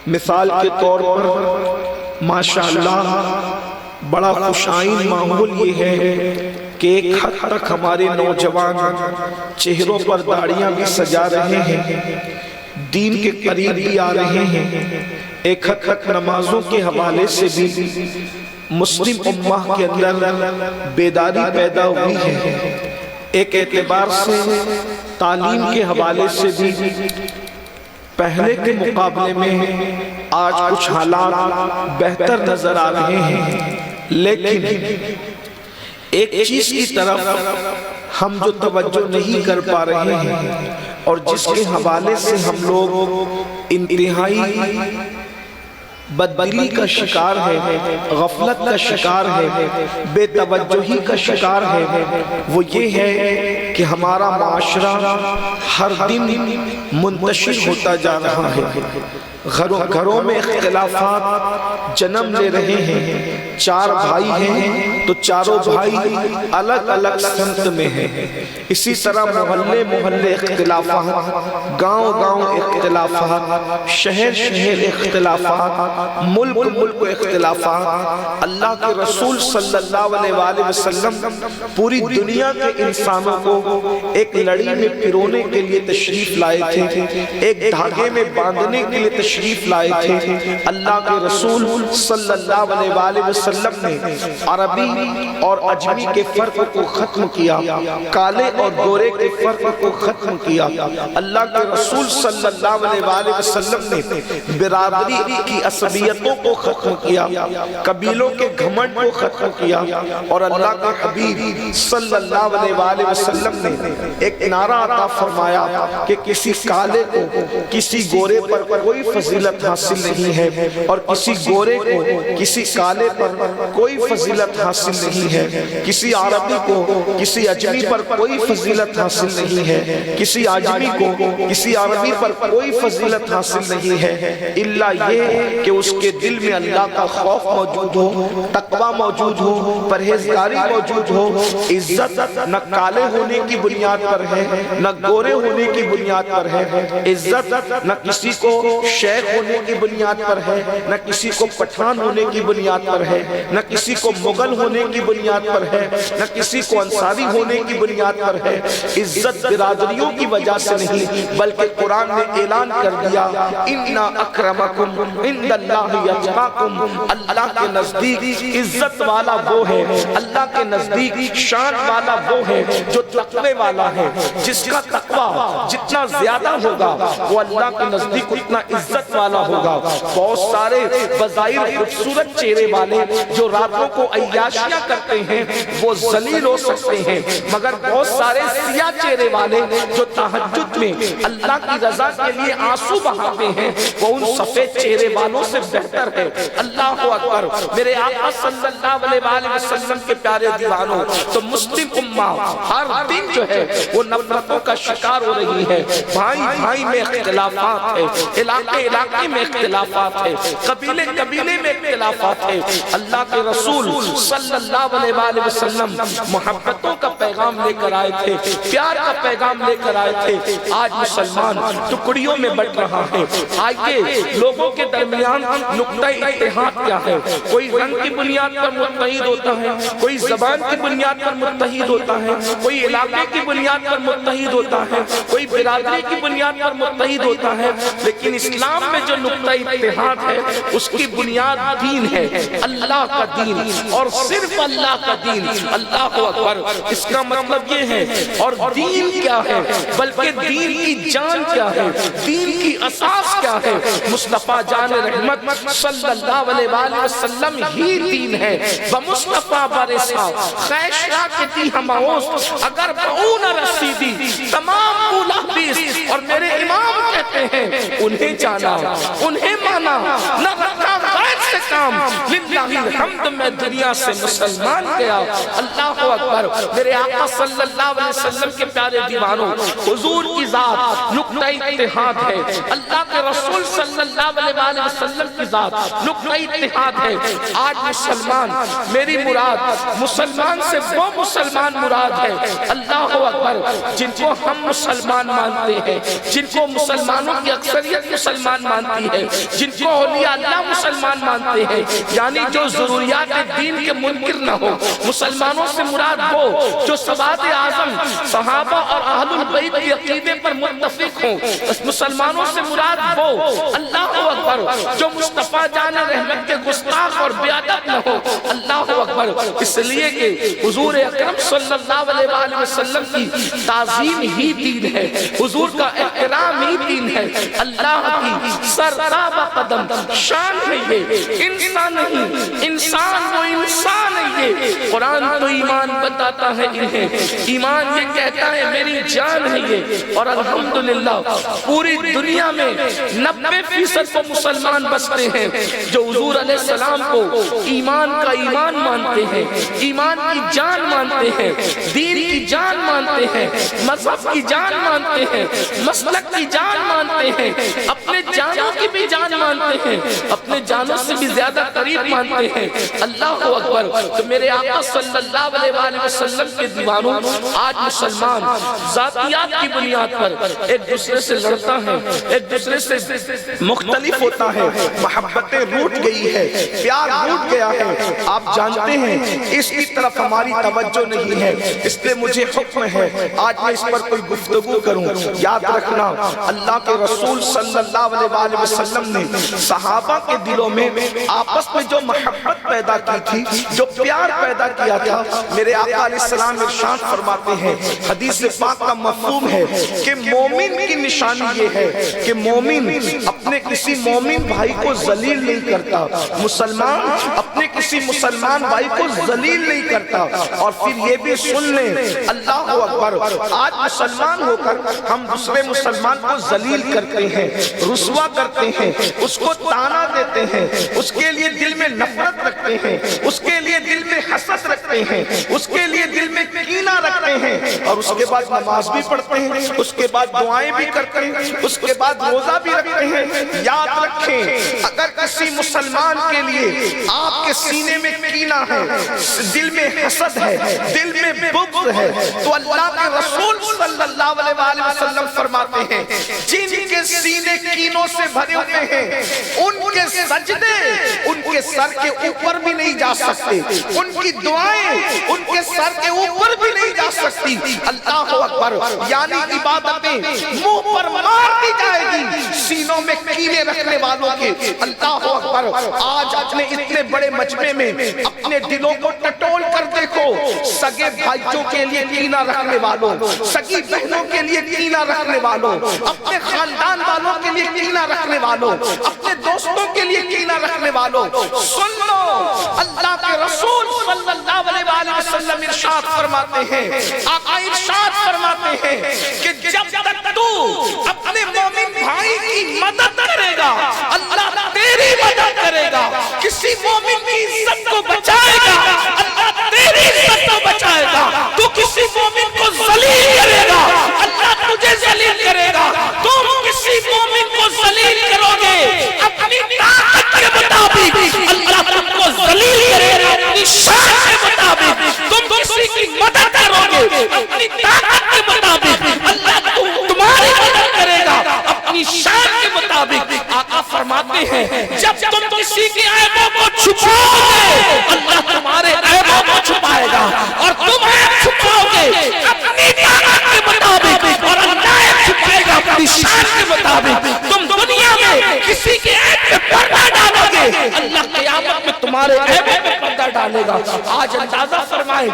مثال کے طور پر ماشاءاللہ بڑا خوشائن ماحول یہ ہے کہ ایک حد تک ہمارے نوجوان چہروں پر داڑیاں بھی سجا رہے ہیں، دین کے قریب بھی آ رہے ہیں، ایک حد تک نمازوں کے حوالے سے بھی مسلم امہ کے اندر بیداری پیدا ہوئی ہے، ایک اعتبار سے تعلیم کے حوالے سے بھی پہلے کے مقابلے میں آج کچھ حالات بہتر نظر آ رہے ہیں، لیکن ایک چیز کی طرف ہم جو توجہ نہیں کر پا رہے ہیں اور جس کے حوالے سے ہم لوگ انتہائی بددلی کا شکار ہے، غفلت کا شکار ہے، بے توجہی کا شکار ہے، وہ یہ ہے کہ ہمارا معاشرہ ہر دن منتشر ہوتا جا رہا ہے، گھروں میں اختلافات جنم لے رہے ہیں، 4 بھائی ہیں تو چاروں بھائی الگ الگ سمت میں ہیں، اسی طرح محلے محلے اختلافات، گاؤں گاؤں اختلافات، شہر شہر اختلافات، ملک ملک اختلافات۔ اللہ کے رسول صلی اللہ علیہ وآلہ وسلم پوری دنیا کے انسانوں کو ایک لڑی میں پیرونے کے لیے تشریف لائے تھے، ایک دھاگے میں باندھنے کے لیے تشریف لائے تھے۔ اللہ کے رسول صلی اللہ علیہ وآلہ وسلم نے عربی اور عجمی کے فرق کو ختم کیا، کالے اور گورے کے فرق کو ختم کیا۔ اللہ کے رسول صلی اللہ علیہ وآلہ وسلم نے برادری کی عصبیتوں کو ختم کیا، قبیلوں کے گھمنڈ کو ختم کیا، اور اللہ کے حبیب صلی اللہ علیہ وآلہ وسلم نے ایک نعرہ عطا فرمایا کہ کسی کالے کو کسی گورے پر کوئی فضیلت حاصل نہیں ہے، اور کسی گورے کو کسی کالے پر کوئی فضیلت حاصل نہیں ہے، کسی عربی کو کسی عجمی پر کوئی فضیلت حاصل نہیں ہے، کسی عجمی کو کسی عربی پر کوئی فضیلت حاصل نہیں ہے، الا یہ کہ اس کے دل میں اللہ کا خوف موجود ہو، تقوی موجود ہو، پرہیزگاری موجود ہو۔ عزت نہ کالے ہونے کی بنیاد پر ہے، نہ گورے ہونے کی بنیاد پر ہے، عزت نہ کسی کو شیخ ہونے کی بنیاد پر ہے، نہ کسی کو پٹھان ہونے کی بنیاد پر ہے، نہ کسی کو مغل ہونے کی بنیاد پر ہے، نہ کسی کو انصاری ہونے کی بنیاد پر ہے۔ عزت برادریوں کی وجہ سے نہیں، بلکہ قرآن نے اعلان کر دیا اِنَّا أَكْرَمَكُمْ عِنْدَ اللَّهِ يَتْقَاكُمْ، اللہ کے نزدیک عزت والا وہ ہے، اللہ کے نزدیک شان والا وہ ہے جو تقوی والا ہے، جس کا تقوی جتنا زیادہ ہوگا وہ اللہ کے نزدیک اتنا عزت والا ہوگا۔ بہت سارے بظاہر خوبصورت چہرے والے جو راتوں کو عیاشیاں کرتے ہیں وہ ذلیل ہو سکتے ہیں، مگر بہت سارے سیاہ چہرے والے جو تہجد میں اللہ کی رضا کے لیے آنسو بہاتے ہیں وہ ان سفید چہرے والوں سے بہتر ہے۔ اللہ اکبر۔ میرے آقا صلی اللہ علیہ وآلہ وسلم کے پیارے دیوانوں، تو مسلم امہ ہر دن جو ہے وہ نفرتوں کا شکار ہو رہی ہے، بھائی بھائی میں اختلافات ہے، علاقے علاقے میں اختلافات ہے، قبیلے قبیلے میں اختلافات ہے۔ اللہ کے رسول صلی اللہ علیہ وآلہ وسلم محبتوں کا پیغام لے کر آئے تھے، پیار کا پیغام لے کر آئے تھے۔ آج مسلمان ٹکڑیوں میں بٹ رہا ہے۔ آئیے لوگوں کے درمیان نقطہ اتحاد کیا ہے؟ کوئی رنگ کی بنیاد پر متحد ہوتا ہے، کوئی زبان کی بنیاد پر متحد ہوتا ہے، کوئی علاقے کی بنیاد پر متحد ہوتا ہے، کوئی برادری کی بنیاد پر متحد ہوتا ہے، لیکن اسلام میں جو نقطہ اتحاد ہے اس کی بنیاد دین ہے، اللہ کا دین، اور صرف اللہ کا دین۔ اللہ اکبر۔ اس کا مطلب یہ ہے، اور دین کیا ہے بلکہ دین کی جان کیا ہے، دین کی اساس کیا ہے؟ مصطفیٰ جان رحمت صلی اللہ علیہ وآلہ وسلم ہی دین ہے۔ بمصطفیٰ برسا خیشرا کے دی ہماؤس، اگر بہون رسیدی تمام مولا بیس۔ اور میرے امام کہتے ہیں انہیں جانا، انہیں مانا، نہ رکھا غیر سے کام للہ الحمد میں دنیا سے مسلمان گیا۔ اللہ اکبر۔ میرے آقا صلی اللہ علیہ وسلم کے پیارے دیوانوں، حضور کی ذات نقطہ اتحاد ہے، اللہ کے رسول صلی اللہ علیہ وسلم کی ذات نقطہ اتحاد ہے۔ آج مسلمان میری مراد مسلمان سے وہ مسلمان مراد ہے اللہ اکبر جن کو ہم مسلمان مانتے ہیں، جن کو مسلمانوں کی اکثریت مسلمان مانتی ہے، جن کو اولیاء اللہ مسلمان مانتے ہیں، یعنی جو ضروریات دین کے منکر نہ ہو۔ مسلمانوں سے مراد وہ جو سواد اعظم صحابہ اور اہل البیت کے عقیدے پر متفق ہوں۔ مسلمانوں سے مراد وہ اللہ اکبر جو مصطفیٰ جان رحمت کے گستاخ اور بے ادب نہ ہو اللہ اکبر۔ اس لیے کہ حضور اکرم صلی اللہ علیہ وسلم کی تعظیم ہی دین ہے، حضور کا احترام ہی دین ہے، اللہ کی سرتاب قدم شان ہے یہ، انسان نہیں، انسان وہ انسان ہے یہ۔ قرآن تو ایمان بتاتا ہے انہیں، ایمان یہ کہتا ہے میری جان ہے یہ، اور الحمدللہ پوری دنیا میں 90% وہ مسلمان بستے ہیں جو حضور علیہ السلام کو ایمان کا ایمان مانتے ہیں، ایمان کی جان مانتے ہیں، دین کی جان مانتے ہیں، مذہب کی جان مانتے ہیں، مسلک کی جان مانتے ہیں، اپنے جانوں کی بھی جان مانتے ہیں، اپنے جانوں سے بھی زیادہ قریب مانتے ہیں اللہ اکبر۔ تو میرے آقا صلی اللہ علیہ وسلم کے دیوانوں، آج مسلمان ذاتیات کی بنیاد پر ایک دوسرے سے لڑتا ہے، ایک دوسرے سے مختلف ہوتا ہے، محبتیں روٹ گئی ہے، پیار روٹ گیا ہے۔ آپ جانتے ہیں اس کی طرف ہماری توجہ نہیں ہے، اس لئے مجھے حکم ہے آج میں اس پر کوئی گفتگو کروں۔ یاد رکھنا اللہ کے رسول صلی اللہ علیہ وسلم نے صحابہ کے دلوں میں آپس میں جو محبت پیدا کی تھی، جو پیار پیدا کیا تھا، میرے آقا علیہ السلام ارشاد فرماتے ہیں، حدیث پاک کا مفہوم ہے کہ مومن کی نشانی یہ ہے کہ مومن اپنے کسی مومن بھائی کو ذلیل نہیں کرتا، مسلمان اپنے کسی مسلمان بھائی کو ذلیل نہیں کرتا۔ اور پھر یہ بھی سن لیں اللہ اکبر، آج مسلمان ہو کر ہم دوسرے مسلمان کو ذلیل کرتے ہیں، رسوا کرتے ہیں، اس کو تانا دیتے ہیں، اس کے لیے دل میں نفرت رکھتے ہیں، اس کے لیے دل میں حسد رکھتے ہیں، اس کے لیے دل میں کینہ رکھتے ہیں، اور اس کے بعد نماز بھی پڑھتے ہیں، اس کے بعد دعائیں بھی کرتے ہیں، اس کے بعد روزہ بھی رکھتے ہیں۔ یاد رکھیں اگر کسی مسلمان کے لیے آپ کے سینے میں کینہ ہے، دل میں حسد ہے، دل میں بغض ہے، تو اللہ کے رسول صلی اللہ علیہ وسلم فرماتے ہیں جن کے سینے کینوں سے بھرے ہوئے ہیں ان کے سجدے ان کے سر کے اوپر بھی نہیں جا سکتے، ان کی دعائیں ان کے سر کے اوپر بھی نہیں جا سکتی۔ اللہ اکبر، یعنی عبادتیں منہ پر مار دی جائے گی سینوں میں کینے رکھنے والوں کے۔ اللہ اکبر، آج اپنے اتنے بڑے مجمع میں اپنے دلوں کو ٹٹول کر دیکھو، سگے بھائیوں کے لیے کینہ رکھنے والوں، سگی بہنوں کے لیے کینہ رکھنے والوں، اپنے خاندان والوں کے لیے کینہ رکھنے والوں، اپنے دوستوں کے لیے کینہ رکھنے والوں، سن لو اللہ کے رسول صلی اللہ علیہ وسلم ارشاد فرماتے ہیں، آقا ارشاد فرماتے ہیں کہ جب تک تو اپنے مومن بھائی کی مدد کرے گا اللہ تیری مدد کرے گا، کسی مومن کی عزت کو بچائے گا اللہ تیری عزت کو بچائے گا، تو کسی مومن کو ذلیل کرے گا اللہ تجھے ذلیل کرے گا، تم کسی مومن کو ذلیل کرو گے اپنی طاقت کے مطابق اللہ تم کو ذلیل کرے گا، اپنی شان کے مطابق تم کسی کی مدد کرو گے اپنی طاقت کے مطابق اللہ تمہاری مدد کرے گا اپنی شان کے مطابق۔ آقا فرماتے ہیں جب تم کسی کی عیبوں کو چھپاؤ گے اللہ تمہارے عیبوں کو چھپائے گا، اور تم عیب چھپاؤ گے اپنی طاقت کے مطابق اور اللہ عیب چھپائے گا اپنی شان کے مطابق۔ تم دنیا میں کسی کے عیب پہ پردہ ڈالو گے اللہ قیامت میں تمہارے عیبوں پہ پردہ ڈالے گا۔ آج اندازہ فرمائے